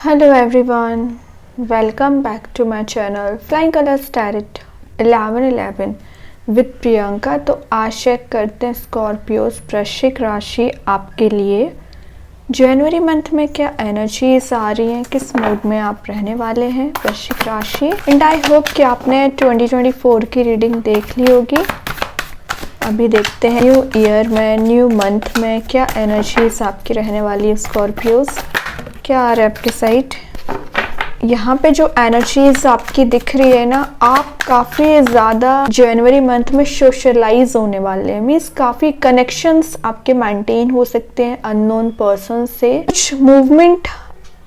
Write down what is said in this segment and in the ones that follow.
Hello everyone, welcome back to my channel Flying Colors Tarot 1111 with Priyanka. तो आज check करते हैं स्कॉर्पियोस वृश्चिक राशि आपके लिए जनवरी मंथ में क्या एनर्जीज आ रही हैं, किस मूड में आप रहने वाले हैं वृश्चिक राशि। एंड आई होप कि आपने 2024 की रीडिंग देख ली होगी। अभी देखते हैं न्यू ईयर में, न्यू मंथ में क्या एनर्जीज आपकी रहने वाली है स्कॉर्पियोस। क्या आ रहा है आपके साइड। यहाँ पे जो एनर्जीज आपकी दिख रही है ना, आप काफ़ी ज़्यादा जनवरी मंथ में सोशलाइज होने वाले हैं। मीन्स काफ़ी कनेक्शंस आपके मेंटेन हो सकते हैं अननोन पर्सन से। कुछ मूवमेंट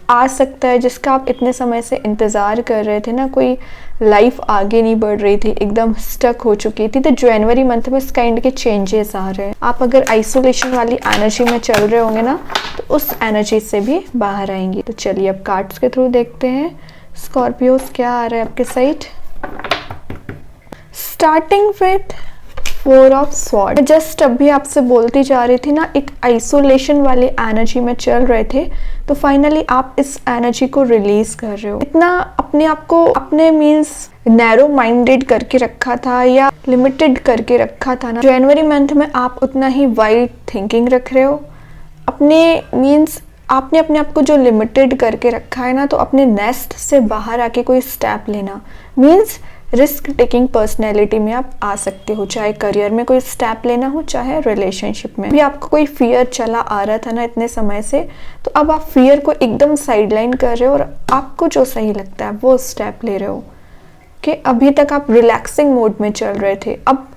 आ सकता है जिसका आप इतने समय से इंतज़ार कर रहे थे ना। कोई लाइफ आगे नहीं बढ़ रही थी, एकदम स्टक हो चुकी थी, तो जनवरी मंथ में इस काइंड के चेंजेस आ रहे हैं। आप अगर आइसोलेशन वाली एनर्जी में चल रहे होंगे ना, तो उस एनर्जी से भी बाहर आएंगे। तो चलिए अब कार्ड्स के थ्रू देखते हैं स्कॉर्पियोस क्या आ रहा है आपके side. Starting with 4 of sword. Just अभी आपसे बोलती जा रही थी ना, एक आइसोलेशन वाली एनर्जी में चल रहे थे, तो फाइनली आप इस एनर्जी को रिलीज कर रहे हो। इतना अपने आप को अपने मीन्स नैरो माइंडेड करके रखा था या लिमिटेड करके रखा था ना, जनवरी मंथ में आप उतना ही वाइड थिंकिंग रख रहे हो। अपने मीन्स आपने अपने आप को जो लिमिटेड करके रखा है ना, तो अपने नेस्ट से बाहर आके कोई स्टेप लेना मीन्स रिस्क टेकिंग पर्सनैलिटी में आप आ सकते हो। चाहे करियर में कोई स्टेप लेना हो, चाहे रिलेशनशिप में भी। आपको कोई फियर चला आ रहा था ना इतने समय से, तो अब आप फियर को एकदम साइडलाइन कर रहे हो और आपको जो सही लगता है वो स्टेप ले रहे हो। कि अभी तक आप रिलैक्सिंग मोड में चल रहे थे, अब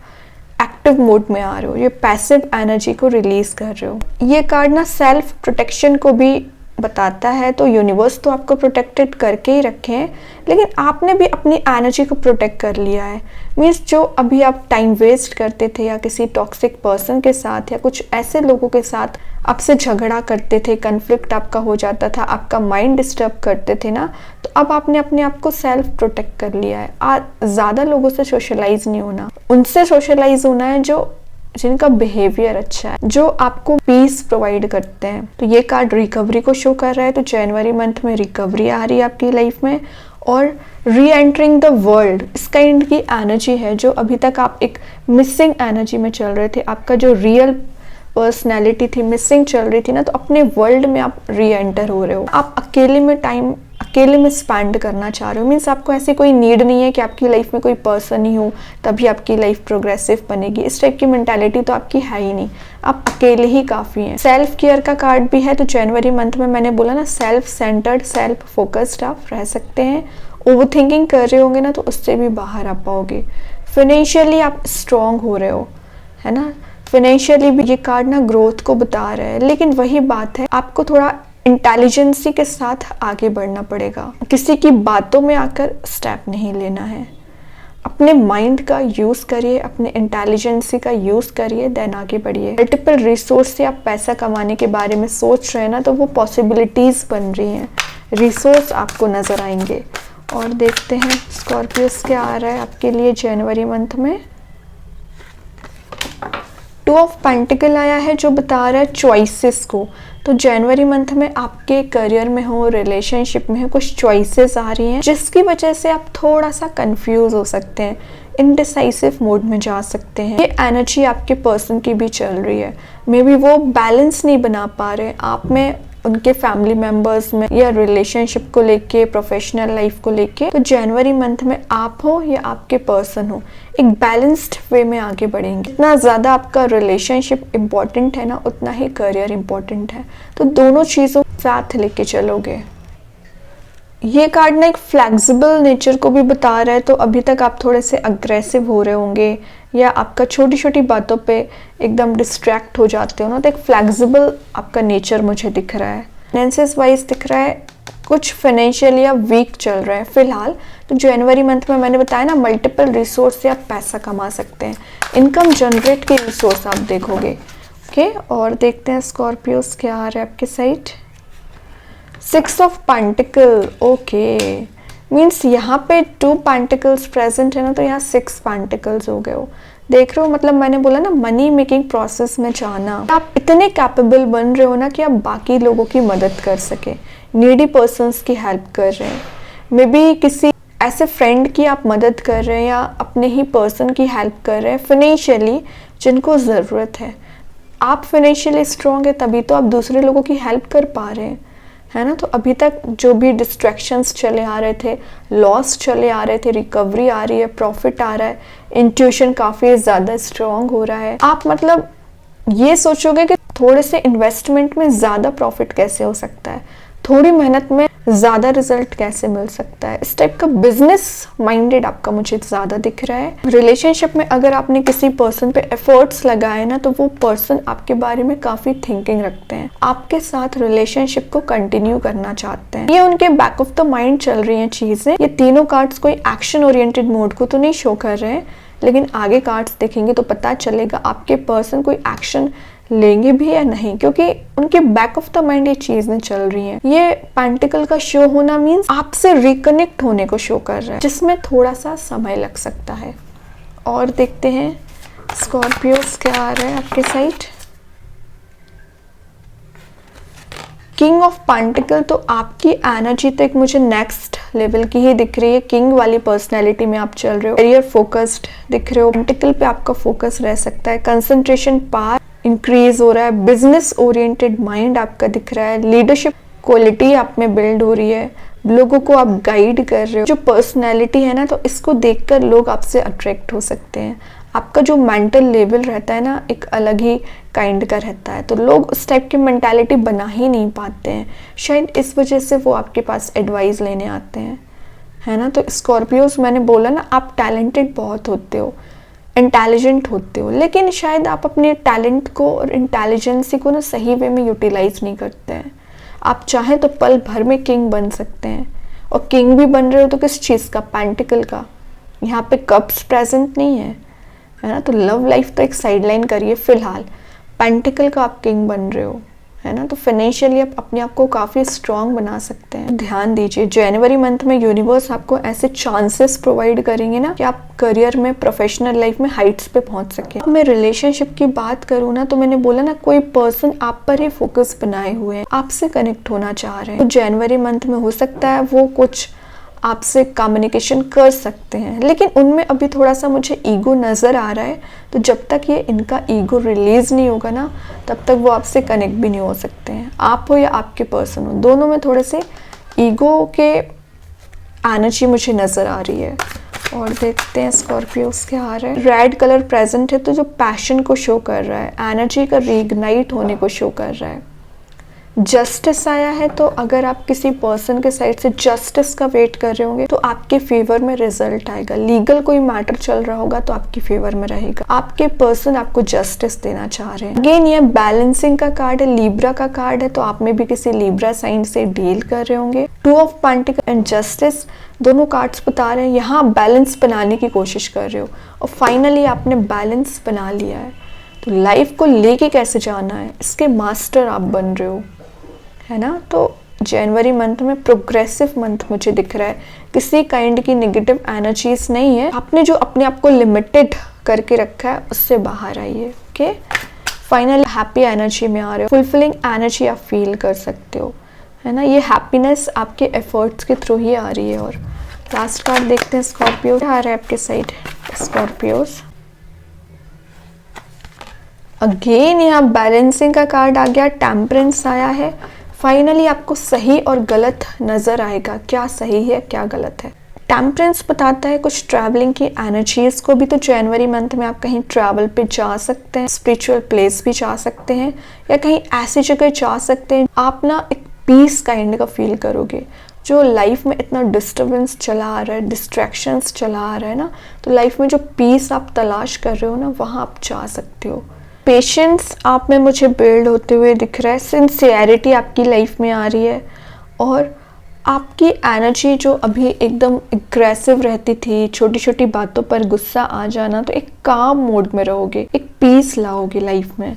एक्टिव मोड में आ रहे हो। ये पैसिव एनर्जी को रिलीज कर रहे हो। ये कार्ड ना सेल्फ प्रोटेक्शन को भी बताता है। तो यूनिवर्स तो आपको प्रोटेक्टेड करके ही रखे हैं, लेकिन आपने भी अपनी एनर्जी को प्रोटेक्ट कर लिया है। मीन्स जो अभी आप टाइम वेस्ट करते थे या किसी टॉक्सिक पर्सन के साथ या कुछ ऐसे लोगों के साथ आपसे झगड़ा करते थे, कन्फ्लिक्ट आपका हो जाता था, आपका माइंड डिस्टर्ब करते थे ना, तो अब आपने अपने आप को सेल्फ प्रोटेक्ट कर लिया है। ज़्यादा लोगों से सोशलाइज नहीं होना, उनसे सोशलाइज होना है जो जिनका बिहेवियर अच्छा है, जो आपको पीस प्रोवाइड करते हैं। तो ये कार्ड रिकवरी को शो कर रहा है। तो जनवरी मंथ में रिकवरी आ रही है आपकी लाइफ में और री एंटरिंग द वर्ल्ड, इस काइंड की एनर्जी है। जो अभी तक आप एक मिसिंग एनर्जी में चल रहे थे, आपका जो रियल पर्सनैलिटी थी मिसिंग चल रही थी ना, तो अपने वर्ल्ड में आप री एंटर हो रहे हो। आप अकेले में स्पेंड करना चाह रहे हो। मीन्स आपको ऐसी कोई नीड नहीं है कि आपकी लाइफ में कोई पर्सन ही हो तभी आपकी लाइफ प्रोग्रेसिव बनेगी। इस टाइप की मेंटालिटी तो आपकी है ही नहीं, आप अकेले ही काफ़ी हैं। सेल्फ केयर का कार्ड भी है। तो जनवरी मंथ में मैंने बोला ना, सेल्फ सेंटर्ड, सेल्फ फोकस्ड आप रह सकते हैं। ओवर थिंकिंग कर रहे होंगे ना, तो उससे भी बाहर आ पाओगे। फाइनेंशियली आप स्ट्रॉन्ग हो रहे हो, है ना। फाइनेंशियली भी ये कार्ड ना ग्रोथ को बता रहा है, लेकिन वही बात है, आपको थोड़ा इंटेलिजेंसी के साथ आगे बढ़ना पड़ेगा। किसी की बातों में आकर स्टेप नहीं लेना है। अपने माइंड का यूज़ करिए, अपने इंटेलिजेंसी का यूज़ करिए, देन आगे बढ़िए। मल्टीपल रिसोर्स से आप पैसा कमाने के बारे में सोच रहे हैं ना, तो वो पॉसिबिलिटीज़ बन रही हैं, रिसोर्स आपको नज़र आएंगे। और देखते हैं स्कॉर्पियोस क्या आ रहा है आपके लिए जनवरी मंथ में। 2 ऑफ पेंटिकल आया है, जो बता रहा है चॉइसेस को। तो जनवरी मंथ में आपके करियर में हो, रिलेशनशिप में हो, कुछ चॉइसेस आ रही हैं जिसकी वजह से आप थोड़ा सा कंफ्यूज हो सकते हैं, इनडिसाइसिव मोड में जा सकते हैं। ये एनर्जी आपके पर्सन की भी चल रही है। मे बी वो बैलेंस नहीं बना पा रहे आप में, उनके फैमिली मेम्बर्स में, या रिलेशनशिप को लेके, प्रोफेशनल लाइफ को लेके। तो जनवरी मंथ में आप हो या आपके पर्सन हो, एक बैलेंस्ड वे में आगे बढ़ेंगे। इतना ज़्यादा आपका रिलेशनशिप इम्पॉर्टेंट है ना, उतना ही करियर इम्पॉर्टेंट है। तो दोनों चीज़ों साथ लेके चलोगे। ये कार्ड ना एक फ्लेक्सिबल नेचर को भी बता रहा है। तो अभी तक आप थोड़े से अग्रेसिव हो रहे होंगे या आपका छोटी छोटी बातों पे एकदम डिस्ट्रैक्ट हो जाते हो ना, तो एक फ्लेक्सिबल आपका नेचर मुझे दिख रहा है। फाइनेंसेस वाइज दिख रहा है कुछ फाइनेंशियली आप वीक चल रहे हैं फिलहाल। तो जनवरी मंथ में मैंने बताया ना, मल्टीपल रिसोर्स से आप पैसा कमा सकते हैं, इनकम जनरेट के रिसोर्स आप देखोगे। ओके, और देखते हैं स्कॉर्पियोस क्या आ रहा है आपके side. 6 of pentacle. Okay, means यहाँ पे 2 पेंटिकल्स प्रेजेंट है ना, तो यहाँ 6 पेंटिकल्स हो गए हो। देख रहे हो, मतलब मैंने बोला ना, मनी मेकिंग प्रोसेस में जाना। आप इतने कैपेबल बन रहे हो ना कि आप बाकी लोगों की मदद कर सके। नीडी पर्सन्स की हेल्प कर रहे हैं, मे बी किसी ऐसे फ्रेंड की आप मदद कर रहे हैं या अपने ही पर्सन की हेल्प कर रहे हैं फाइनेंशियली जिनको ज़रूरत है। आप फाइनेंशियली स्ट्रॉन्ग है तभी तो आप दूसरे लोगों की हेल्प कर पा रहे हैं, है ना। तो अभी तक जो भी डिस्ट्रैक्शंस चले आ रहे थे, लॉस चले आ रहे थे, रिकवरी आ रही है, प्रॉफिट आ रहा है, इंट्यूशन काफ़ी ज़्यादा स्ट्रॉन्ग हो रहा है। आप मतलब ये सोचोगे कि थोड़े से इन्वेस्टमेंट में ज़्यादा प्रॉफिट कैसे हो सकता है, थोड़ी मेहनत में ज़्यादा रिजल्ट कैसे मिल सकता है। इस टाइप का बिजनेस माइंडेड आपका मुझे ज़्यादा दिख रहा है। रिलेशनशिप में अगर आपने किसी पर्सन पे एफर्ट्स लगाए ना तो वो पर्सन आपके बारे में काफ़ी थिंकिंग रखते हैं, आपके साथ रिलेशनशिप को कंटिन्यू करना चाहते हैं। ये उनके बैक ऑफ द माइंड चल रही हैं चीज़ें। ये तीनों कार्ड्स कोई एक्शन ओरिएंटेड मोड को तो नहीं शो कर रहे हैं, लेकिन आगे कार्ड्स देखेंगे तो पता चलेगा आपके पर्सन कोई एक्शन लेंगे भी या नहीं, क्योंकि उनके बैक ऑफ द माइंड ये चीजें चल रही हैं। ये पेंटिकल का शो होना मीन्स आपसे रिकनेक्ट होने को शो कर रहा है, जिसमें थोड़ा सा समय लग सकता है। और देखते हैं स्कॉर्पियोस क्या आ रहा है आपके साइड। किंग ऑफ पेंटिकल, तो आपकी एनर्जी तो एक मुझे नेक्स्ट लेवल की ही दिख रही है। किंग वाली पर्सनैलिटी में आप चल रहे हो, करियर फोकस्ड दिख रहे हो, पेंटिकल पे आपका फोकस रह सकता है, कंसंट्रेशन पावर इंक्रीज हो रहा है, बिजनेस ओरिएंटेड माइंड आपका दिख रहा है, लीडरशिप क्वालिटी आप में बिल्ड हो रही है, लोगों को आप गाइड कर रहे हो। जो पर्सनैलिटी है ना, तो इसको देखकर लोग आपसे अट्रैक्ट हो सकते हैं। आपका जो मेंटल लेवल रहता है ना, एक अलग ही काइंड का रहता है, तो लोग उस टाइप की मेंटालिटी बना ही नहीं पाते हैं। शायद इस वजह से वो आपके पास एडवाइस लेने आते हैं, है ना। तो स्कॉर्पियोस, मैंने बोला ना, आप टैलेंटेड बहुत होते हो, इंटेलिजेंट होते हो, लेकिन शायद आप अपने टैलेंट को और इंटेलिजेंसी को ना सही वे में यूटिलाइज नहीं करते हैं। आप चाहें तो पल भर में किंग बन सकते हैं, और किंग भी बन रहे हो तो किस चीज़ का, पेंटिकल का। यहाँ पे कप्स प्रेजेंट नहीं है, है ना। तो लव लाइफ तो एक साइडलाइन करिए फिलहाल, पेंटिकल का आप किंग बन रहे हो, है ना। तो फाइनेंशियली आप अपने आप को काफ़ी स्ट्रॉन्ग बना सकते हैं। ध्यान दीजिए, जनवरी मंथ में यूनिवर्स आपको ऐसे चांसेस प्रोवाइड करेंगे ना कि आप करियर में, प्रोफेशनल लाइफ में हाइट्स पे पहुंच सके। मैं रिलेशनशिप की बात करूँ ना, तो मैंने बोला ना, कोई पर्सन आप पर ही फोकस बनाए हुए हैं, आपसे कनेक्ट होना चाह रहे हैं। तो जनवरी मंथ में हो सकता है वो कुछ आपसे कम्युनिकेशन कर सकते हैं, लेकिन उनमें अभी थोड़ा सा मुझे ईगो नज़र आ रहा है। तो जब तक ये इनका ईगो रिलीज नहीं होगा ना, तब तक वो आपसे कनेक्ट भी नहीं हो सकते हैं। आप हो या आपके पर्सन हो, दोनों में थोड़े से ईगो के एनर्जी मुझे नज़र आ रही है। और देखते हैं स्कॉर्पियोस क्या आ रहा है। रेड कलर प्रेजेंट है, तो जो पैशन को शो कर रहा है, एनर्जी का रीइग्नाइट होने को शो कर रहा है। जस्टिस आया है, तो अगर आप किसी पर्सन के साइड से जस्टिस का वेट कर रहे होंगे तो आपके फेवर में रिजल्ट आएगा। लीगल कोई मैटर चल रहा होगा तो आपके फेवर में रहेगा। आपके पर्सन आपको जस्टिस देना चाह रहे हैं। अगेन ये बैलेंसिंग का कार्ड है, लिब्रा का कार्ड है, तो आप में भी किसी लिब्रा साइन से डील कर रहे होंगे। 2 ऑफ पेंटिकल एंड जस्टिस, दोनों कार्ड्स बता रहे हैं यहाँ बैलेंस बनाने की कोशिश कर रहे हो, और फाइनली आपने बैलेंस बना लिया है। तो लाइफ को लेके कैसे जाना है, इसके मास्टर आप बन रहे हो, है ना। तो जनवरी मंथ में प्रोग्रेसिव मंथ मुझे दिख रहा है, किसी काइंड की नेगेटिव एनर्जीज नहीं है। आपने जो अपने आप को लिमिटेड करके रखा है उससे बाहर आइए। ओके, फाइनल हैप्पी एनर्जी में आ रहे हो, फुलफिलिंग एनर्जी आप फील कर सकते हो, है ना। ये हैप्पीनेस आपके एफर्ट्स के थ्रू ही आ रही है। और लास्ट कार्ड देखते हैं स्कॉर्पियो क्या आ रहा है आपके साइड। स्कॉर्पियोस, अगेन यहाँ बैलेंसिंग का कार्ड आ गया, टेम्परेंस आया है। फाइनली आपको सही और गलत नज़र आएगा, क्या सही है क्या गलत है। टेम्परेंस बताता है कुछ ट्रैवलिंग की एनर्जीज को भी। तो जनवरी मंथ में आप कहीं ट्रैवल पे जा सकते हैं, स्पिरिचुअल प्लेस भी जा सकते हैं, या कहीं ऐसी जगह जा सकते हैं आप ना एक पीस काइंड का फील करोगे। जो लाइफ में इतना डिस्टर्बेंस चला आ रहा है, डिस्ट्रैक्शंस चला आ रहा है ना, तो लाइफ में जो पीस आप तलाश कर रहे हो ना, वहाँ आप जा सकते हो। पेशेंस आप में मुझे बिल्ड होते हुए दिख रहा है, सिंसियरिटी आपकी लाइफ में आ रही है, और आपकी एनर्जी जो अभी एकदम एग्रेसिव रहती थी, छोटी छोटी बातों पर गुस्सा आ जाना, तो एक काम मोड में रहोगे, एक पीस लाओगे लाइफ में,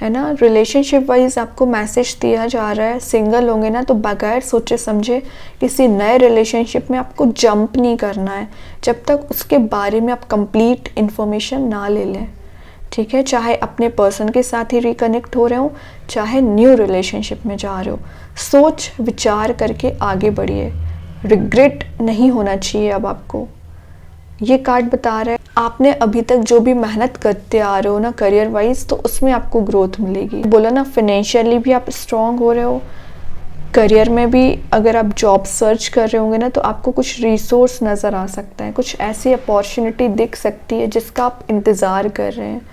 है ना। रिलेशनशिप वाइज आपको मैसेज दिया जा रहा है, सिंगल होंगे ना तो बगैर सोचे समझे किसी नए रिलेशनशिप में आपको जंप नहीं करना है, जब तक उसके बारे में आप कंप्लीट इन्फॉर्मेशन ना ले लें, ठीक है, चाहे अपने पर्सन के साथ ही रिकनेक्ट हो रहे हो, चाहे न्यू रिलेशनशिप में जा रहे हो, सोच विचार करके आगे बढ़िए। रिग्रेट नहीं होना चाहिए अब आपको। ये कार्ड बता रहा है आपने अभी तक जो भी मेहनत करते आ रहे हो ना करियर वाइज, तो उसमें आपको ग्रोथ मिलेगी। बोला ना, फाइनेंशियली भी आप स्ट्रांग हो रहे हो, करियर में भी अगर आप जॉब सर्च कर रहे होंगे ना तो आपको कुछ रिसोर्स नज़र आ सकता है, कुछ ऐसी अपॉर्चुनिटी दिख सकती है जिसका आप इंतज़ार कर रहे हैं।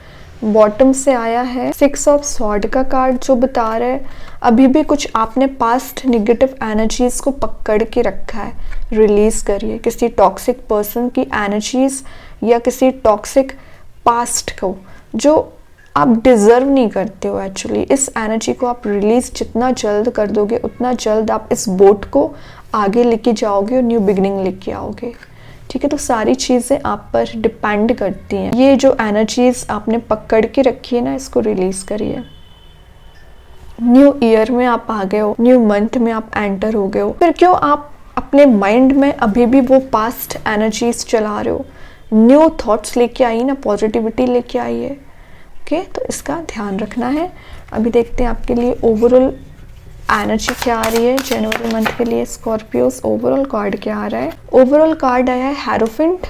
बॉटम से आया है 6 ऑफ स्वॉर्ड का कार्ड, जो बता रहा है अभी भी कुछ आपने पास्ट नेगेटिव एनर्जीज को पकड़ के रखा है, रिलीज करिए। किसी टॉक्सिक पर्सन की एनर्जीज या किसी टॉक्सिक पास्ट को जो आप डिज़र्व नहीं करते हो एक्चुअली, इस एनर्जी को आप रिलीज जितना जल्द कर दोगे उतना जल्द आप इस बोट को आगे लेके जाओगे और न्यू बिगनिंग लेके आओगे। ठीक है, तो सारी चीज़ें आप पर डिपेंड करती हैं। ये जो एनर्जीज आपने पकड़ के रखी है ना, इसको रिलीज करिए। न्यू ईयर में आप आ गए हो, न्यू मंथ में आप एंटर हो गए हो, फिर क्यों आप अपने माइंड में अभी भी वो पास्ट एनर्जीज चला रहे हो? न्यू थॉट्स लेके आइए ना, पॉजिटिविटी लेके आइए। ओके, तो इसका ध्यान रखना है। अभी देखते हैं आपके लिए ओवरऑल एनर्जी क्या आ रही है जनवरी मंथ के लिए। स्कॉर्पियोस ओवरऑल कार्ड क्या आ रहा है? ओवरऑल कार्ड आया है हेरोफेंट,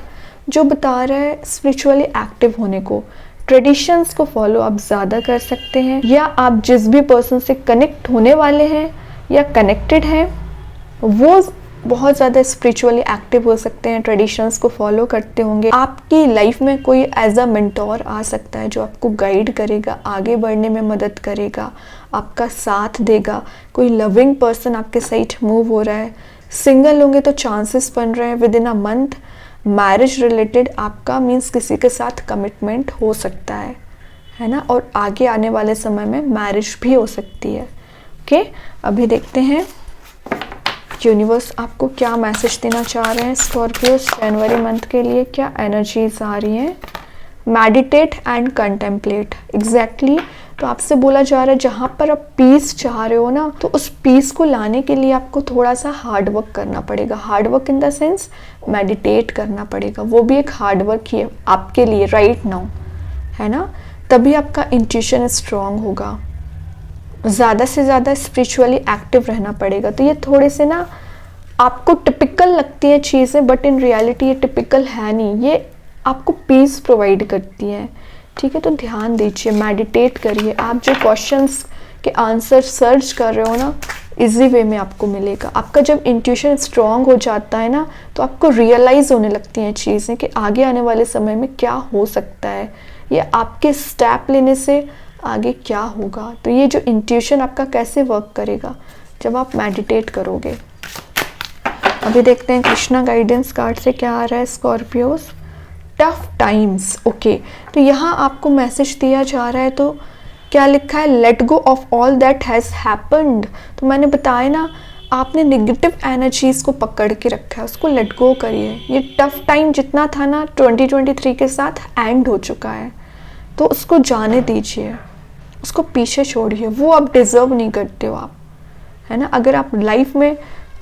जो बता रहा है स्पिरिचुअली एक्टिव होने को, ट्रेडिशंस को फॉलो आप ज़्यादा कर सकते हैं, या आप जिस भी पर्सन से कनेक्ट होने वाले हैं या कनेक्टेड हैं वो बहुत ज़्यादा स्पिरिचुअली एक्टिव हो सकते हैं, ट्रेडिशंस को फॉलो करते होंगे। आपकी लाइफ में कोई एज अ मेंटोर आ सकता है जो आपको गाइड करेगा, आगे बढ़ने में मदद करेगा, आपका साथ देगा। कोई लविंग पर्सन आपके साइड मूव हो रहा है। सिंगल होंगे तो चांसेस बन रहे हैं with in a month marriage related आपका मीन्स किसी के साथ कमिटमेंट हो सकता है ना, और आगे आने वाले समय में मैरिज भी हो सकती है। ओके, अभी देखते हैं यूनिवर्स आपको क्या मैसेज देना चाह रहे हैं स्कॉर्पियोस जनवरी मंथ के लिए, क्या एनर्जीज आ रही हैं। मेडिटेट एंड कंटेम्पलेट, एग्जैक्टली तो आपसे बोला जा रहा है जहाँ पर आप पीस चाह रहे हो ना, तो उस पीस को लाने के लिए आपको थोड़ा सा हार्ड वर्क करना पड़ेगा। Hard work in the sense meditate करना पड़ेगा, वो भी एक हार्ड वर्क ही है आपके लिए राइट नाउ, है ना। तभी आपका इंट्यूशन स्ट्रांग होगा, ज़्यादा से ज़्यादा स्पिरिचुअली एक्टिव रहना पड़ेगा। तो ये थोड़े से ना आपको टिपिकल लगती है चीज़ें, बट इन रियलिटी ये टिपिकल है नहीं, ये आपको पीस प्रोवाइड करती हैं। ठीक है, तो ध्यान दीजिए, मेडिटेट करिए। आप जो क्वेश्चंस के आंसर सर्च कर रहे हो ना, इजी वे में आपको मिलेगा। आपका जब इंट्यूशन स्ट्रांग हो जाता है ना, तो आपको रियलाइज होने लगती हैं चीज़ें कि आगे आने वाले समय में क्या हो सकता है, या आपके स्टेप लेने से आगे क्या होगा। तो ये जो इंट्यूशन आपका कैसे वर्क करेगा जब आप मेडिटेट करोगे। अभी देखते हैं कृष्णा गाइडेंस कार्ड से क्या आ रहा है स्कॉर्पियोस। टफ टाइम्स, ओके, तो यहाँ आपको मैसेज दिया जा रहा है, तो क्या लिखा है, let go of all that has happened. तो मैंने बताया ना, आपने नेगेटिव एनर्जीज को पकड़ के रखा है, उसको लेट गो करिए। ये टफ टाइम जितना था ना 2023 के साथ एंड हो चुका है, तो उसको जाने दीजिए, उसको पीछे छोड़िए, वो आप डिज़र्व नहीं करते हो आप, है ना। अगर आप लाइफ में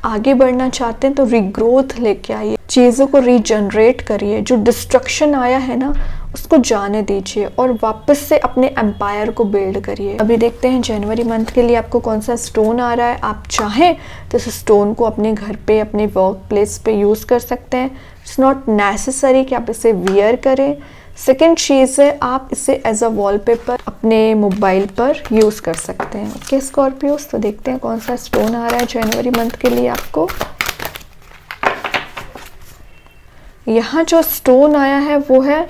आगे बढ़ना चाहते हैं तो रीग्रोथ लेके आइए, चीज़ों को रीजनरेट करिए, जो डिस्ट्रक्शन आया है ना उसको जाने दीजिए और वापस से अपने एम्पायर को बिल्ड करिए। अभी देखते हैं जनवरी मंथ के लिए आपको कौन सा स्टोन आ रहा है। आप चाहें तो इस स्टोन को अपने घर पे, अपने वर्क प्लेस पे यूज़ कर सकते हैं। इट्स नॉट नेसेसरी कि आप इसे वियर करें। सेकेंड चीज़ है, आप इसे एज अ वॉलपेपर अपने मोबाइल पर यूज़ कर सकते हैं। ओके स्कॉर्पियोस, तो देखते हैं कौन सा स्टोन आ रहा है जनवरी मंथ के लिए आपको। यहाँ जो स्टोन आया है वो है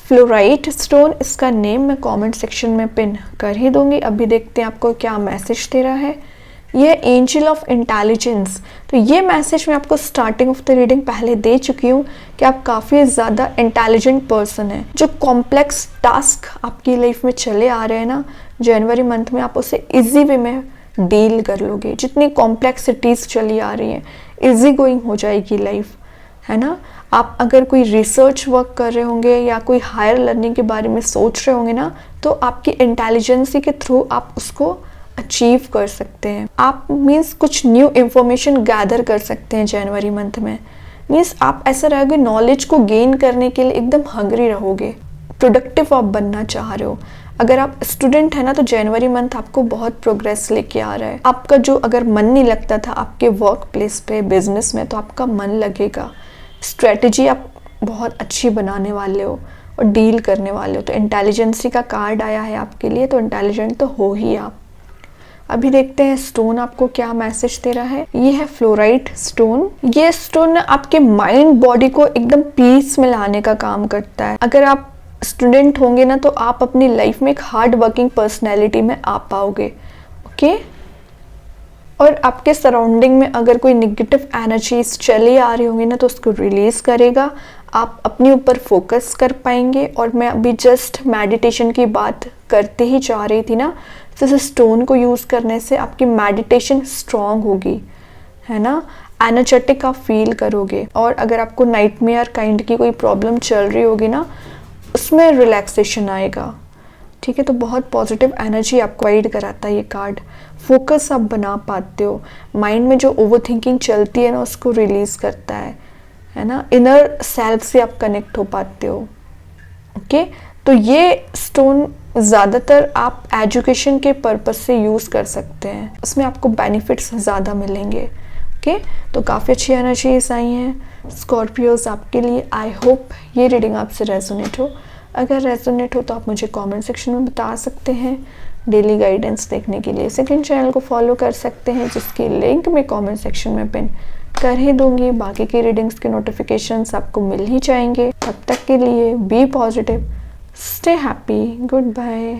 फ्लोराइट स्टोन। इसका नेम मैं कमेंट सेक्शन में पिन कर ही दूंगी। अभी देखते हैं आपको क्या मैसेज दे रहा है। ये एंजल ऑफ इंटेलिजेंस, तो ये मैसेज मैं आपको स्टार्टिंग ऑफ द रीडिंग पहले दे चुकी हूँ कि आप काफ़ी ज़्यादा इंटेलिजेंट पर्सन हैं। जो कॉम्प्लेक्स टास्क आपकी लाइफ में चले आ रहे हैं ना, जनवरी मंथ में आप उसे इजी वे में डील कर लोगे। जितनी कॉम्प्लेक्सिटीज़ चली आ रही हैं, इजी गोइंग हो जाएगी लाइफ, है ना। आप अगर कोई रिसर्च वर्क कर रहे होंगे या कोई हायर लर्निंग के बारे में सोच रहे होंगे ना, तो आपकी इंटेलिजेंसी के थ्रू आप उसको अचीव कर सकते हैं। आप मीन्स कुछ न्यू इंफॉर्मेशन गैदर कर सकते हैं जनवरी मंथ में। मीन्स आप ऐसा रहोगे, नॉलेज को गेन करने के लिए एकदम हंग्री रहोगे। प्रोडक्टिव आप बनना चाह रहे हो। अगर आप स्टूडेंट है ना, तो जनवरी मंथ आपको बहुत प्रोग्रेस लेके आ रहा है। आपका जो अगर मन नहीं लगता था आपके वर्क प्लेस पे, बिजनेस में, तो आपका मन लगेगा। स्ट्रेटजी आप बहुत अच्छी बनाने वाले हो और डील करने वाले हो। तो इंटेलिजेंसी का कार्ड आया है आपके लिए, तो इंटेलिजेंट तो हो ही आप। अभी देखते हैं स्टोन आपको क्या मैसेज दे रहा है। ये है फ्लोराइट स्टोन। ये स्टोन आपके माइंड बॉडी को एकदम पीस में लाने का काम करता है। अगर आप स्टूडेंट होंगे ना, तो आप अपनी लाइफ में एक हार्ड वर्किंग पर्सनैलिटी में आ पाओगे। ओके, और आपके सराउंडिंग में अगर कोई निगेटिव एनर्जीज चली आ रही होंगी ना, तो उसको रिलीज करेगा। आप अपने ऊपर फोकस कर पाएंगे। और मैं अभी जस्ट मेडिटेशन की बात करते ही जा रही थी ना, तो इस स्टोन को यूज़ करने से आपकी मेडिटेशन स्ट्रांग होगी, है ना, एनर्जेटिक आप फील करोगे। और अगर आपको नाइटमेयर काइंड की कोई प्रॉब्लम चल रही होगी ना, उसमें रिलैक्सेशन आएगा। ठीक है, तो बहुत पॉजिटिव एनर्जी आपको गाइड कराता है ये कार्ड। फोकस आप बना पाते हो, माइंड में जो ओवर थिंकिंग चलती है ना, उसको रिलीज करता है ना, इनर सेल्फ से आप कनेक्ट हो पाते हो। ओके, तो ये स्टोन ज़्यादातर आप एजुकेशन के पर्पस से यूज़ कर सकते हैं, उसमें आपको बेनिफिट्स ज़्यादा मिलेंगे। ओके, तो काफ़ी अच्छी एनर्जीज आई हैं स्कॉर्पियोज आपके लिए। आई होप ये रीडिंग आपसे रेजोनेट हो। अगर रेजोनेट हो तो आप मुझे कमेंट सेक्शन में बता सकते हैं। डेली गाइडेंस देखने के लिए सेकंड चैनल को फॉलो कर सकते हैं, जिसकी लिंक मैं कमेंट सेक्शन में पिन कर ही दूंगी। बाकी की रीडिंग्स के नोटिफिकेशंस आपको मिल ही जाएंगे। तब तक के लिए be positive, stay happy, good bye.